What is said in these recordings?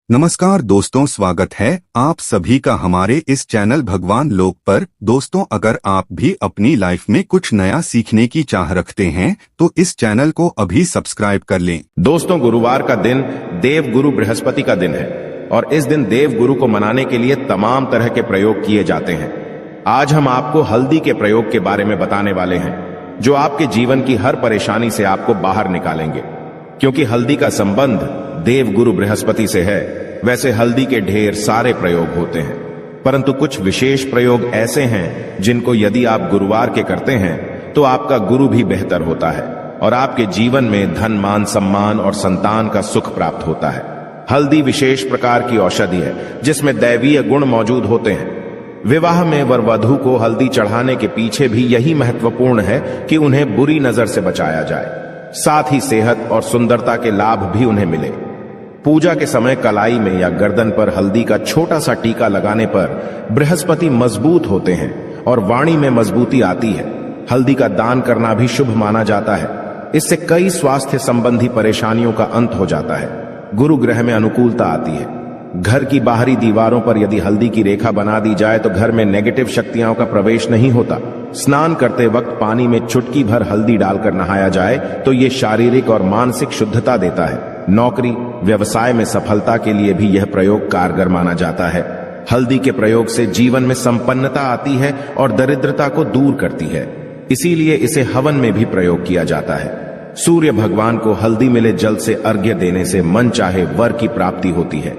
नमस्कार दोस्तों, स्वागत है आप सभी का हमारे इस चैनल भगवान लोक पर। दोस्तों, अगर आप भी अपनी लाइफ में कुछ नया सीखने की चाह रखते हैं तो इस चैनल को अभी सब्सक्राइब कर लें। दोस्तों, गुरुवार का दिन देव गुरु बृहस्पति का दिन है और इस दिन देव गुरु को मनाने के लिए तमाम तरह के प्रयोग किए जाते हैं। आज हम आपको हल्दी के प्रयोग के बारे में बताने वाले हैं जो आपके जीवन की हर परेशानी से आपको बाहर निकालेंगे। क्योंकि हल्दी का संबंध देव गुरु बृहस्पति से है, वैसे हल्दी के ढेर सारे प्रयोग होते हैं, परंतु कुछ विशेष प्रयोग ऐसे हैं जिनको यदि आप गुरुवार के करते हैं तो आपका गुरु भी बेहतर होता है और आपके जीवन में धन, मान, सम्मान और संतान का सुख प्राप्त होता है। हल्दी विशेष प्रकार की औषधि है जिसमें दैवीय गुण मौजूद होते हैं। विवाह में वर वधू को हल्दी चढ़ाने के पीछे भी यही महत्वपूर्ण है कि उन्हें बुरी नजर से बचाया जाए, साथ ही सेहत और सुंदरता के लाभ भी उन्हें मिले। पूजा के समय कलाई में या गर्दन पर हल्दी का छोटा सा टीका लगाने पर बृहस्पति मजबूत होते हैं और वाणी में मजबूती आती है। हल्दी का दान करना भी शुभ माना जाता है। इससे कई स्वास्थ्य संबंधी परेशानियों का अंत हो जाता है। गुरु ग्रह में अनुकूलता आती है। घर की बाहरी दीवारों पर यदि हल्दी की रेखा बना दी जाए तो घर में नेगेटिव शक्तियों का प्रवेश नहीं होता। स्नान करते वक्त पानी में चुटकी भर हल्दी डालकर नहाया जाए तो ये शारीरिक और मानसिक शुद्धता देता है। नौकरी, व्यवसाय में सफलता के लिए भी यह प्रयोग कारगर माना जाता है। हल्दी के प्रयोग से जीवन में संपन्नता आती है और दरिद्रता को दूर करती है, इसीलिए इसे हवन में भी प्रयोग किया जाता है। सूर्य भगवान को हल्दी मिले जल से अर्घ्य देने से मन चाहे वर की प्राप्ति होती है।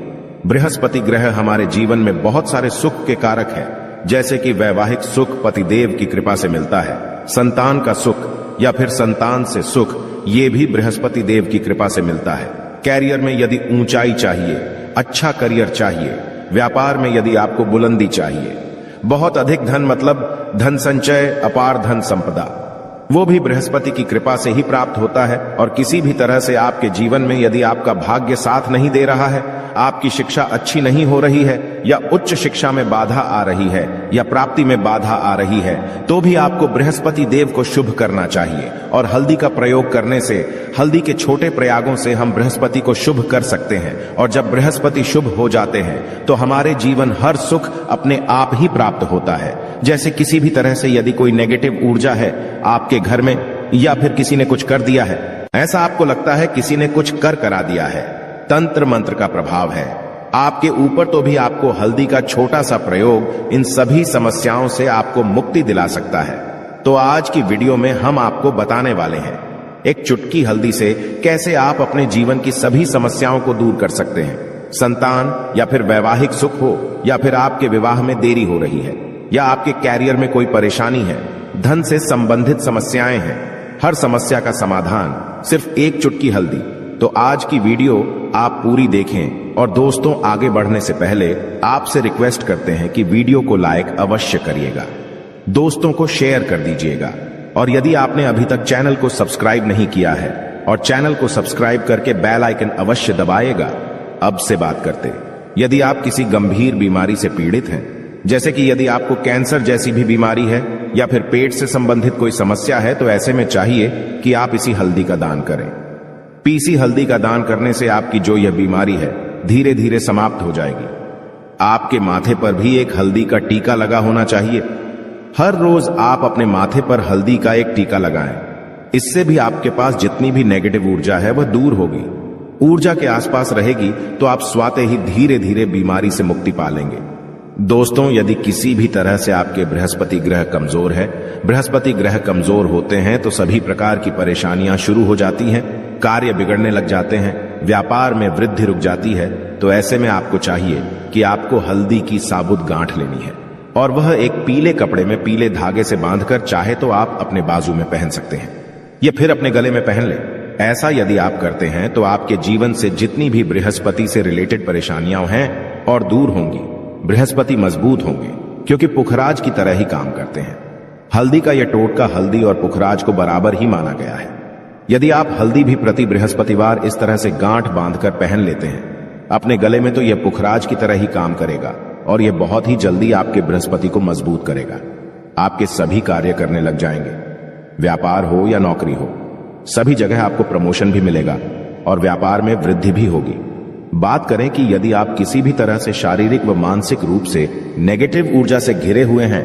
बृहस्पति ग्रह हमारे जीवन में बहुत सारे सुख के कारक है, जैसे कि वैवाहिक सुख पतिदेव की कृपा से मिलता है, संतान का सुख या फिर संतान से सुख ये भी बृहस्पति देव की कृपा से मिलता है। कैरियर में यदि ऊंचाई चाहिए, अच्छा करियर चाहिए, व्यापार में यदि आपको बुलंदी चाहिए, बहुत अधिक धन मतलब धन संचय, अपार धन संपदा, वो भी बृहस्पति की कृपा से ही प्राप्त होता है। और किसी भी तरह से आपके जीवन में यदि आपका भाग्य साथ नहीं दे रहा है, आपकी शिक्षा अच्छी नहीं हो रही है या उच्च शिक्षा में बाधा आ रही है या प्राप्ति में बाधा आ रही है, तो भी आपको बृहस्पति देव को शुभ करना चाहिए। और हल्दी का प्रयोग करने से, हल्दी के छोटे प्रयागों से हम बृहस्पति को शुभ कर सकते हैं। और जब बृहस्पति शुभ हो जाते हैं तो हमारे जीवन हर सुख अपने आप ही प्राप्त होता है। जैसे किसी भी तरह से यदि कोई नेगेटिव ऊर्जा है आपके घर में या फिर किसी ने कुछ कर दिया है, ऐसा आपको लगता है किसी ने कुछ कर करा दिया है, तंत्र मंत्र का प्रभाव है आपके ऊपर, तो भी आपको हल्दी का छोटा सा प्रयोग इन सभी समस्याओं से आपको मुक्ति दिला सकता है। तो आज की वीडियो में हम आपको बताने वाले हैं एक चुटकी हल्दी से कैसे आप अपने जीवन की सभी समस्याओं को दूर कर सकते हैं। संतान या फिर वैवाहिक सुख हो या फिर आपके विवाह में देरी हो रही है या आपके कैरियर में कोई परेशानी है, धन से संबंधित समस्याएं हैं, हर समस्या का समाधान सिर्फ एक चुटकी हल्दी। तो आज की वीडियो आप पूरी देखें। और दोस्तों, आगे बढ़ने से पहले आपसे रिक्वेस्ट करते हैं कि वीडियो को लाइक अवश्य करिएगा, दोस्तों को शेयर कर दीजिएगा और यदि आपने अभी तक चैनल को सब्सक्राइब नहीं किया है और चैनल को सब्सक्राइब करके बेल आइकन अवश्य दबाइएगा। अब से बात करते, यदि आप किसी गंभीर बीमारी से पीड़ित हैं, जैसे कि यदि आपको कैंसर जैसी भी बीमारी है या फिर पेट से संबंधित कोई समस्या है, तो ऐसे में चाहिए कि आप इसी हल्दी का दान करें। पीसी हल्दी का दान करने से आपकी जो यह बीमारी है धीरे धीरे समाप्त हो जाएगी। आपके माथे पर भी एक हल्दी का टीका लगा होना चाहिए। हर रोज आप अपने माथे पर हल्दी का एक टीका लगाएं। इससे भी आपके पास जितनी भी नेगेटिव ऊर्जा है वह दूर होगी। ऊर्जा के आसपास रहेगी तो आप स्वाते ही धीरे धीरे बीमारी से मुक्ति पा लेंगे। दोस्तों, यदि किसी भी तरह से आपके बृहस्पति ग्रह कमजोर है, बृहस्पति ग्रह कमजोर होते हैं तो सभी प्रकार की परेशानियां शुरू हो जाती हैं, कार्य बिगड़ने लग जाते हैं, व्यापार में वृद्धि रुक जाती है। तो ऐसे में आपको चाहिए कि आपको हल्दी की साबुत गांठ लेनी है और वह एक पीले कपड़े में पीले धागे से बांधकर चाहे तो आप अपने बाजू में पहन सकते हैं या फिर अपने गले में पहन लें। ऐसा यदि आप करते हैं तो आपके जीवन से जितनी भी बृहस्पति से रिलेटेड परेशानियां हैं और दूर होंगी। बृहस्पति मजबूत होंगे क्योंकि पुखराज की तरह ही काम करते हैं। हल्दी का यह टोटका हल्दी और पुखराज को बराबर ही माना गया है। यदि आप हल्दी भी प्रति बृहस्पतिवार इस तरह से गांठ बांधकर पहन लेते हैं अपने गले में, तो यह पुखराज की तरह ही काम करेगा और यह बहुत ही जल्दी आपके बृहस्पति को मजबूत करेगा। आपके सभी कार्य करने लग जाएंगे, व्यापार हो या नौकरी हो, सभी जगह आपको प्रमोशन भी मिलेगा और व्यापार में वृद्धि भी होगी। बात करें कि यदि आप किसी भी तरह से शारीरिक व मानसिक रूप से नेगेटिव ऊर्जा से घिरे हुए हैं,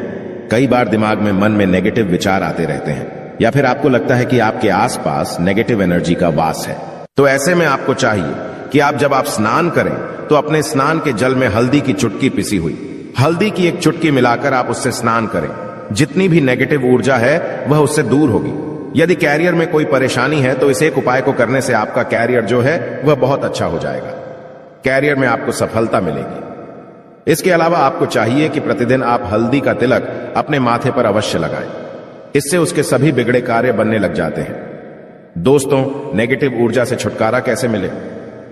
कई बार दिमाग में मन में नेगेटिव विचार आते रहते हैं, या फिर आपको लगता है कि आपके आसपास नेगेटिव एनर्जी का वास है, तो ऐसे में आपको चाहिए कि आप जब आप स्नान करें तो अपने स्नान के जल में हल्दी की चुटकी पिसी हुई, हल्दी की एक चुटकी मिलाकर आप उससे स्नान करें। जितनी भी नेगेटिव ऊर्जा है वह उससे दूर होगी। यदि कैरियर में कोई परेशानी है तो इस एक उपाय को करने से आपका कैरियर जो है वह बहुत अच्छा हो जाएगा, कैरियर में आपको सफलता मिलेगी। इसके अलावा आपको चाहिए कि प्रतिदिन आप हल्दी का तिलक अपने माथे पर अवश्य लगाएं, इससे उसके सभी बिगड़े कार्य बनने लग जाते हैं। दोस्तों, नेगेटिव ऊर्जा से छुटकारा कैसे मिले?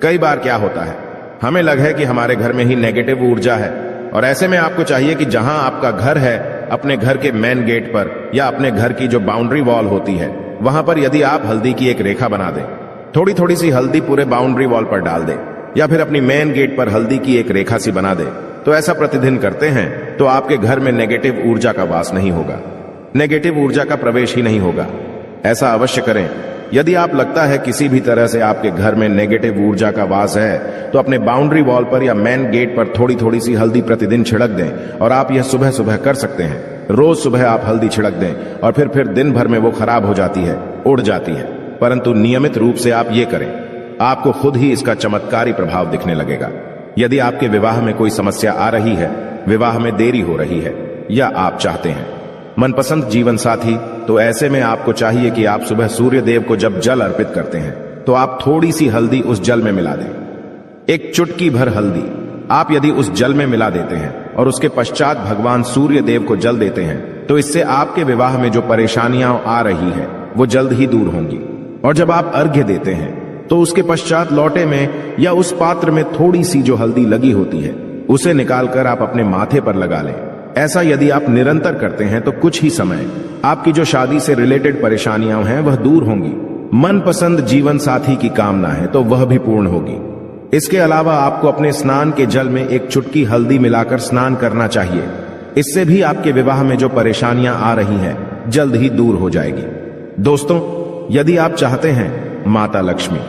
कई बार क्या होता है, हमें लग है कि हमारे घर में ही नेगेटिव ऊर्जा है, और ऐसे में आपको चाहिए कि जहां आपका घर है, अपने घर के मेन गेट पर या अपने घर की जो बाउंड्री वॉल होती है, वहां पर यदि आप हल्दी की एक रेखा बना दें, थोड़ी थोड़ी सी हल्दी पूरे बाउंड्री वॉल पर डाल दें, या फिर अपनी मेन गेट पर हल्दी की एक रेखा सी बना दें, तो ऐसा प्रतिदिन करते हैं तो आपके घर में नेगेटिव ऊर्जा का वास नहीं होगा, नेगेटिव ऊर्जा का प्रवेश ही नहीं होगा। ऐसा अवश्य करें। यदि आप लगता है किसी भी तरह से आपके घर में नेगेटिव ऊर्जा का वास है, तो अपने बाउंड्री वॉल पर या मेन गेट पर थोड़ी थोड़ी सी हल्दी प्रतिदिन छिड़क दें, और आप यह सुबह सुबह कर सकते हैं। रोज सुबह आप हल्दी छिड़क दें, और फिर दिन भर में वो खराब हो जाती है, उड़ जाती है, परंतु नियमित रूप से आप ये करें, आपको खुद ही इसका चमत्कारी प्रभाव दिखने लगेगा। यदि आपके विवाह में कोई समस्या आ रही है, विवाह में देरी हो रही है, या आप चाहते हैं मनपसंद जीवन साथी, तो ऐसे में आपको चाहिए कि आप सुबह सूर्य देव को जब जल अर्पित करते हैं तो आप थोड़ी सी हल्दी उस जल में मिला दें। एक चुटकी भर हल्दी आप यदि उस जल में मिला देते हैं और उसके पश्चात भगवान सूर्य देव को जल देते हैं, तो इससे आपके विवाह में जो परेशानियां आ रही है वो जल्द ही दूर होंगी। और जब आप अर्घ्य देते हैं तो उसके पश्चात लौटे में या उस पात्र में थोड़ी सी जो हल्दी लगी होती है उसे निकालकर आप अपने माथे पर लगा लें। ऐसा यदि आप निरंतर करते हैं तो कुछ ही समय आपकी जो शादी से रिलेटेड परेशानियां हैं वह दूर होंगी। मनपसंद जीवन साथी की कामना है तो वह भी पूर्ण होगी। इसके अलावा आपको अपने स्नान के जल में एक चुटकी हल्दी मिलाकर स्नान करना चाहिए। इससे भी आपके विवाह में जो परेशानियां आ रही हैं जल्द ही दूर हो जाएगी। दोस्तों, यदि आप चाहते हैं माता लक्ष्मी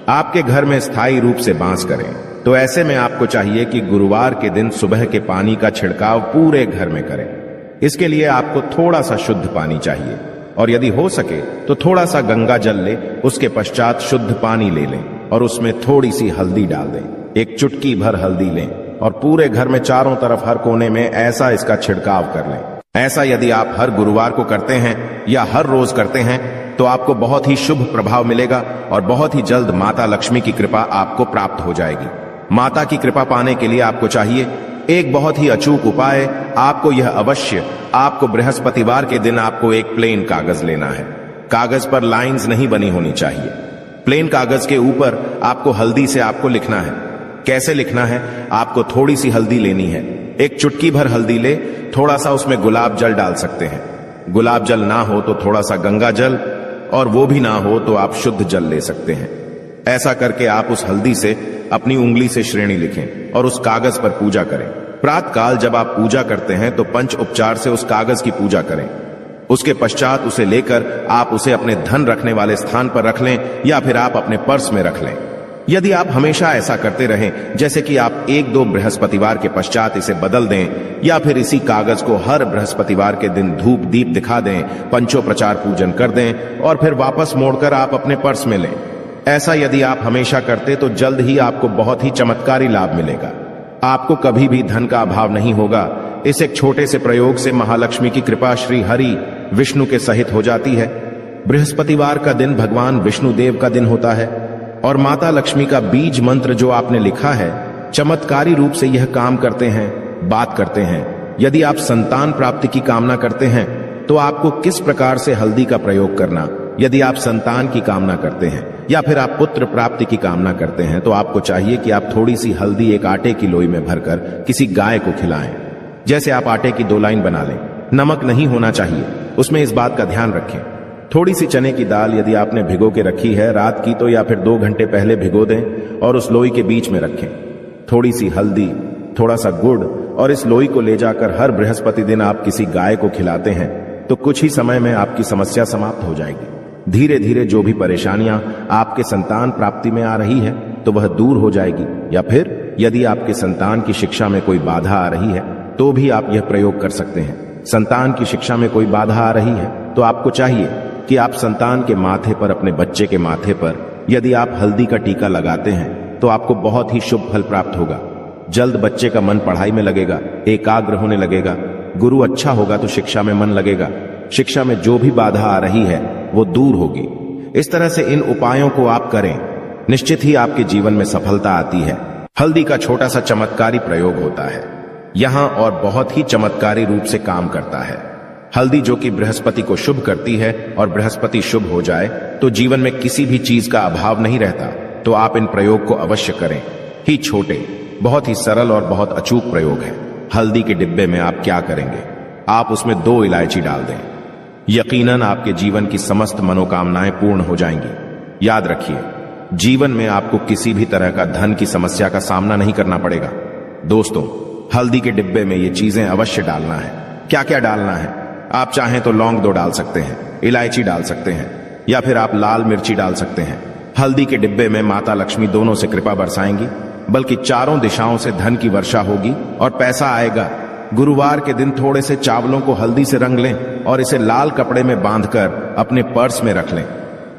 आपके घर में स्थायी रूप से वास करें, तो ऐसे में आपको चाहिए कि गुरुवार के दिन सुबह के पानी का छिड़काव पूरे घर में करें। इसके लिए आपको थोड़ा सा शुद्ध पानी चाहिए, और यदि हो सके तो थोड़ा सा गंगा जल ले, उसके पश्चात शुद्ध पानी ले लें और उसमें थोड़ी सी हल्दी डाल दें। एक चुटकी भर हल्दी लें और पूरे घर में चारों तरफ हर कोने में ऐसा इसका छिड़काव कर लें। ऐसा यदि आप हर गुरुवार को करते हैं या हर रोज करते हैं तो आपको बहुत ही शुभ प्रभाव मिलेगा और बहुत ही जल्द माता लक्ष्मी की कृपा आपको प्राप्त हो जाएगी। माता की कृपा पाने के लिए आपको चाहिए एक बहुत ही अचूक उपाय। आपको यह अवश्य, आपको बृहस्पतिवार के दिन आपको एक प्लेन कागज लेना है। कागज पर लाइंस नहीं बनी होनी चाहिए। प्लेन कागज के ऊपर आपको हल्दी से आपको लिखना है। कैसे लिखना है? आपको थोड़ी सी हल्दी लेनी है, एक चुटकी भर हल्दी ले, थोड़ा सा उसमें गुलाब जल डाल सकते हैं। गुलाब जल ना हो तो थोड़ा सा गंगा जल, और वो भी ना हो तो आप शुद्ध जल ले सकते हैं। ऐसा करके आप उस हल्दी से अपनी उंगली से श्रेणी लिखें और उस कागज पर पूजा करें। प्रातः काल जब आप पूजा करते हैं तो पंच उपचार से उस कागज की पूजा करें। उसके पश्चात उसे लेकर आप उसे अपने धन रखने वाले स्थान पर रख लें या फिर आप अपने पर्स में रख लें। यदि आप हमेशा ऐसा करते रहें, जैसे कि आप 1-2 बृहस्पतिवार के पश्चात इसे बदल दें या फिर इसी कागज को हर बृहस्पतिवार के दिन धूप दीप दिखा दें, पंचोपचार पूजन कर दें और फिर वापस मोड़कर आप अपने पर्स में लें। ऐसा यदि आप हमेशा करते तो जल्द ही आपको बहुत ही चमत्कारी लाभ मिलेगा। आपको कभी भी धन का अभाव नहीं होगा। इस एक छोटे से प्रयोग से महालक्ष्मी की कृपा श्री हरि विष्णु के सहित हो जाती है। बृहस्पतिवार का दिन भगवान विष्णु देव का दिन होता है और माता लक्ष्मी का बीज मंत्र जो आपने लिखा है चमत्कारी रूप से यह काम करते हैं, बात करते हैं। यदि आप संतान प्राप्ति की कामना करते हैं तो आपको किस प्रकार से हल्दी का प्रयोग करना, यदि आप संतान की कामना करते हैं या फिर आप पुत्र प्राप्ति की कामना करते हैं तो आपको चाहिए कि आप थोड़ी सी हल्दी एक आटे की लोई में भरकर किसी गाय को खिलाएं। जैसे आप आटे की 2 लाइन बना लें। नमक नहीं होना चाहिए, उसमें इस बात का ध्यान रखें। थोड़ी सी चने की दाल यदि आपने भिगो के रखी है रात की, तो या फिर 2 घंटे पहले भिगो दें और उस लोई के बीच में रखें। थोड़ी सी हल्दी, थोड़ा सा गुड़ और इस लोई को ले जाकर हर बृहस्पति दिन आप किसी गाय को खिलाते हैं तो कुछ ही समय में आपकी समस्या समाप्त हो जाएगी। धीरे धीरे जो भी परेशानियां आपके संतान प्राप्ति में आ रही है तो वह दूर हो जाएगी। या फिर यदि आपके संतान की शिक्षा में कोई बाधा आ रही है तो भी आप यह प्रयोग कर सकते हैं। संतान की शिक्षा में कोई बाधा आ रही है तो आपको चाहिए कि आप संतान के माथे पर, अपने बच्चे के माथे पर यदि आप हल्दी का टीका लगाते हैं तो आपको बहुत ही शुभ फल प्राप्त होगा। जल्द बच्चे का मन पढ़ाई में लगेगा, एकाग्र होने लगेगा। गुरु अच्छा होगा तो शिक्षा में मन लगेगा। शिक्षा में जो भी बाधा आ रही है वो दूर होगी। इस तरह से इन उपायों को आप करें, निश्चित ही आपके जीवन में सफलता आती है। हल्दी का छोटा सा चमत्कारी प्रयोग होता है यहां और बहुत ही चमत्कारी रूप से काम करता है। हल्दी जो कि बृहस्पति को शुभ करती है, और बृहस्पति शुभ हो जाए तो जीवन में किसी भी चीज का अभाव नहीं रहता। तो आप इन प्रयोग को अवश्य करें। ही छोटे, बहुत ही सरल और बहुत अचूक प्रयोग है। हल्दी के डिब्बे में आप क्या करेंगे, आप उसमें 2 इलायची डाल दें। यकीनन आपके जीवन की समस्त मनोकामनाएं पूर्ण हो जाएंगी। याद रखिए, जीवन में आपको किसी भी तरह का धन की समस्या का सामना नहीं करना पड़ेगा। दोस्तों, हल्दी के डिब्बे में ये चीजें अवश्य डालना है। क्या क्या डालना है, आप चाहें तो लौंग 2 डाल सकते हैं, इलायची डाल सकते हैं, या फिर आप लाल मिर्ची डाल सकते हैं। हल्दी के डिब्बे में माता लक्ष्मी दोनों से कृपा बरसाएंगी, बल्कि चारों दिशाओं से धन की वर्षा होगी और पैसा आएगा। गुरुवार के दिन थोड़े से चावलों को हल्दी से रंग लें और इसे लाल कपड़े में बांधकर अपने पर्स में रख लें।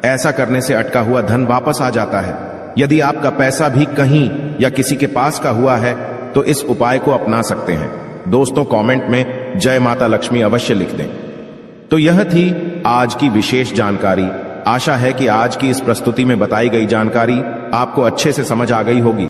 ऐसा करने से अटका हुआ धन वापस आ जाता है। यदि आपका पैसा भी कहीं या किसी के पास का हुआ है तो इस उपाय को अपना सकते हैं। दोस्तों, कमेंट में जय माता लक्ष्मी अवश्य लिख दें। तो यह थी आज की विशेष जानकारी। आशा है कि आज की इस प्रस्तुति में बताई गई जानकारी आपको अच्छे से समझ आ गई होगी।